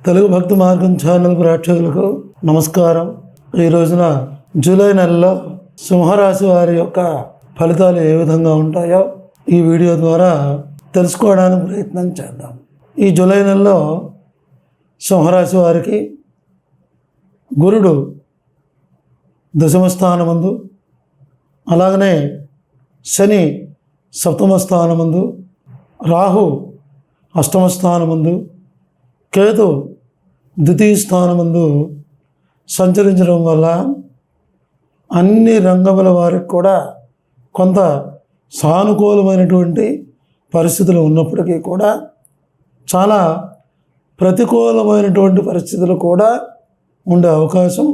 తెలుగు భక్తి మార్గం ఛానల్ ప్రేక్షకులకు నమస్కారం. ఈ రోజున జూలై నెలలో సింహరాశి వారి యొక్క ఫలితాలు ఏ విధంగా ఉంటాయో ఈ వీడియో ద్వారా తెలుసుకోవడానికి ప్రయత్నం చేద్దాం. ఈ జూలై నెలలో సింహరాశి వారికి గురుడు దశమ స్థానమందు, అలాగనే శని సప్తమ స్థానమందు, రాహు అష్టమ స్థానమందు, కేతు ద్వితీయ స్థానమందు సంచరించడం వల్ల అన్ని రంగముల వారికి కూడా కొంత సానుకూలమైనటువంటి పరిస్థితులు ఉన్నప్పటికీ కూడా చాలా ప్రతికూలమైనటువంటి పరిస్థితులు కూడా ఉండే అవకాశం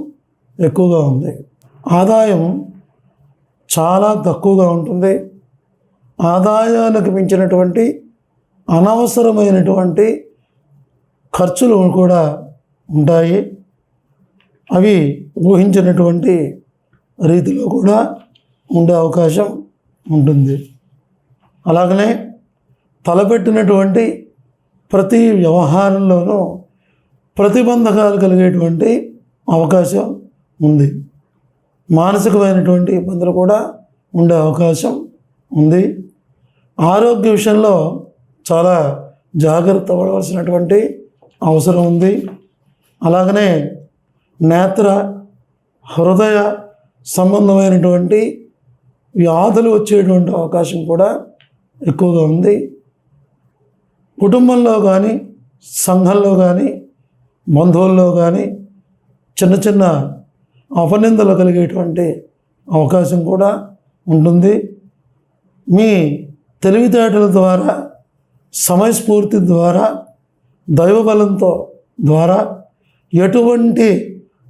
ఎక్కువగా ఉంది. ఆదాయం చాలా తక్కువగా ఉంటుంది. ఆదాయానికి మించినటువంటి అనవసరమైనటువంటి ఖర్చులు కూడా ఉంటాయి. అవి ఊహించినటువంటి రీతిలో కూడా ఉండే అవకాశం ఉంటుంది. అలాగనే తలపెట్టినటువంటి ప్రతి వ్యవహారంలోనూ ప్రతిబంధకాలు కలిగేటువంటి అవకాశం ఉంది. మానసికమైనటువంటి ఇబ్బందులు కూడా ఉండే అవకాశం ఉంది. ఆరోగ్య విషయంలో చాలా జాగ్రత్త పడవలసినటువంటి అవసరం ఉంది. అలాగనే నేత్ర హృదయ సంబంధమైనటువంటి వ్యాధులు వచ్చేటువంటి అవకాశం కూడా ఎక్కువగా ఉంది. కుటుంబంలో కానీ, సంఘంలో కానీ, బంధువుల్లో కానీ చిన్న చిన్న అపనిందలు కలిగేటువంటి అవకాశం కూడా ఉంటుంది. మీ తెలివితేటల ద్వారా, సమయస్ఫూర్తి ద్వారా, దైవబలంతో ద్వారా ఎటువంటి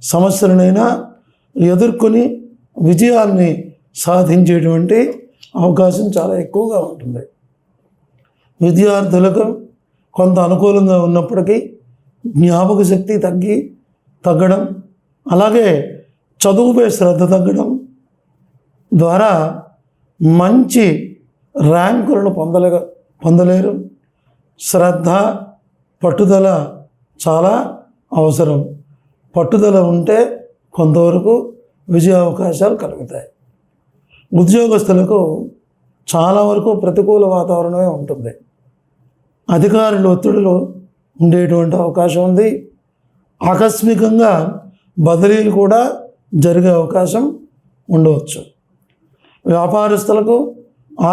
సమస్యలనైనా ఎదుర్కొని విజయాల్ని సాధించేటువంటి అవకాశం చాలా ఎక్కువగా ఉంటుంది. విద్యార్థులకు కొంత అనుకూలంగా ఉన్నప్పటికీ జ్ఞాపక శక్తి తగ్గడం, అలాగే చదువుపై శ్రద్ధ తగ్గడం ద్వారా మంచి ర్యాంకులను పొందలేరు. శ్రద్ధ, పట్టుదల చాలా అవసరం. పట్టుదల ఉంటే కొంతవరకు విజయ అవకాశాలు కలుగుతాయి. ఉద్యోగస్తులకు చాలా వరకు ప్రతికూల వాతావరణమే ఉంటుంది. అధికారుల ఒత్తిడిలో ఉండేటువంటి అవకాశం ఉంది. ఆకస్మికంగా బదిలీలు కూడా జరిగే అవకాశం ఉండవచ్చు. వ్యాపారస్తులకు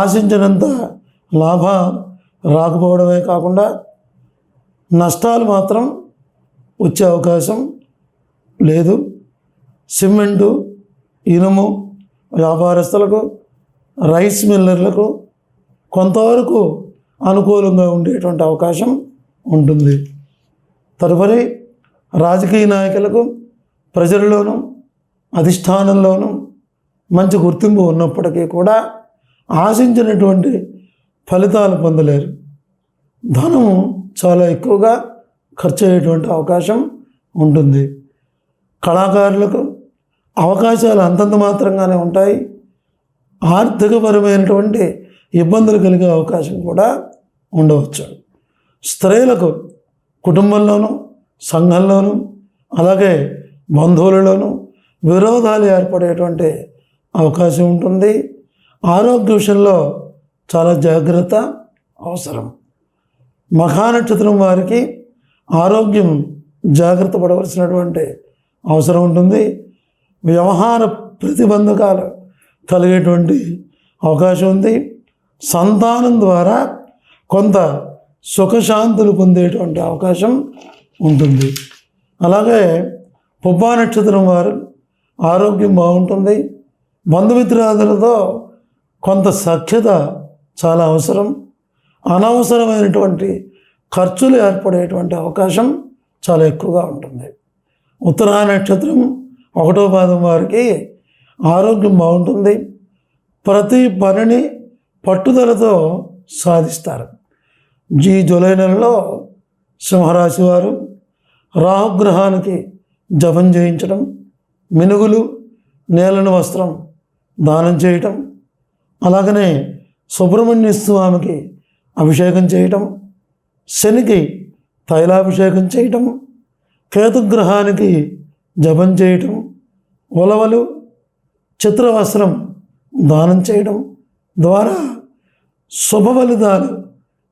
ఆశించినంత లాభం రాకపోవడమే కాకుండా నష్టాలు మాత్రం వచ్చే అవకాశం లేదు. సిమెంటు, ఇనుము వ్యాపారస్తులకు, రైస్ మిల్లర్లకు కొంతవరకు అనుకూలంగా ఉండేటువంటి అవకాశం ఉంటుంది. తదుపరి రాజకీయ నాయకులకు ప్రజల్లోనూ అధిష్టానంలోనూ మంచి గుర్తింపు ఉన్నప్పటికీ కూడా ఆశించినటువంటి ఫలితాలు పొందలేరు. ధనము చాలా ఎక్కువగా ఖర్చు అయ్యేటువంటి అవకాశం ఉంటుంది. కళాకారులకు అవకాశాలు అంతంత మాత్రంగానే ఉంటాయి. ఆర్థికపరమైనటువంటి ఇబ్బందులు కలిగే అవకాశం కూడా ఉండవచ్చు. స్త్రీలకు కుటుంబంలోనూ, సంఘంలోనూ, అలాగే బంధువులలోనూ విరోధాలు ఏర్పడేటువంటి అవకాశం ఉంటుంది. ఆరోగ్య విషయంలో చాలా జాగ్రత్త అవసరం. మఖా నక్షత్రం వారికి ఆరోగ్యం జాగ్రత్త పడవలసినటువంటి అవసరం ఉంటుంది. వ్యవహార ప్రతిబంధకాలు కలిగేటువంటి అవకాశం ఉంది. సంతానం ద్వారా కొంత సుఖశాంతులు పొందేటువంటి అవకాశం ఉంటుంది. అలాగే పుబ్బా నక్షత్రం వారు ఆరోగ్యం బాగుంటుంది. బంధుమిత్రాదులతో కొంత సఖ్యత చాలా అవసరం. అనవసరమైనటువంటి ఖర్చులు ఏర్పడేటువంటి అవకాశం చాలా ఎక్కువగా ఉంటుంది. ఉత్తరా నక్షత్రం 1వ పాదం వారికి ఆరోగ్యం బాగుంటుంది. ప్రతి పనిని పట్టుదలతో సాధిస్తారు. ఈ జూలై నెలలో సింహరాశి వారు రాహుగ్రహానికి జపం చేయించడం, మినుగులు, నీలని వస్త్రం దానం చేయటం, అలాగనే సుబ్రహ్మణ్య స్వామికి అభిషేకం చేయటం, శనికి తైలాభిషేకం చేయటం కేతుగ్రహానికి జపం చేయటం, ఉలవలు, చిత్రవస్త్రం దానం చేయడం ద్వారా శుభ ఫలితాలు,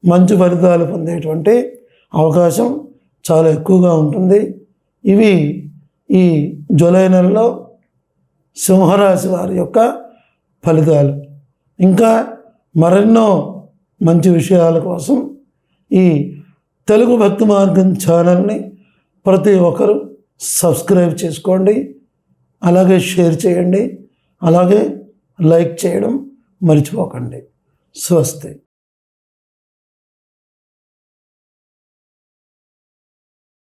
మంచి ఫలితాలు పొందేటువంటి అవకాశం చాలా ఎక్కువగా ఉంటుంది. ఇవి ఈ జూలై నెలలో సింహరాశి వారి యొక్క ఫలితాలు. ఇంకా మరెన్నో మంచి విషయాల కోసం ఈ తెలుగు భక్తి మార్గం ఛానల్ని ప్రతి ఒక్కరూ సబ్స్క్రైబ్ చేసుకోండి, అలాగే షేర్ చేయండి, అలాగే లైక్ చేయడం మర్చిపోకండి. స్వస్తి.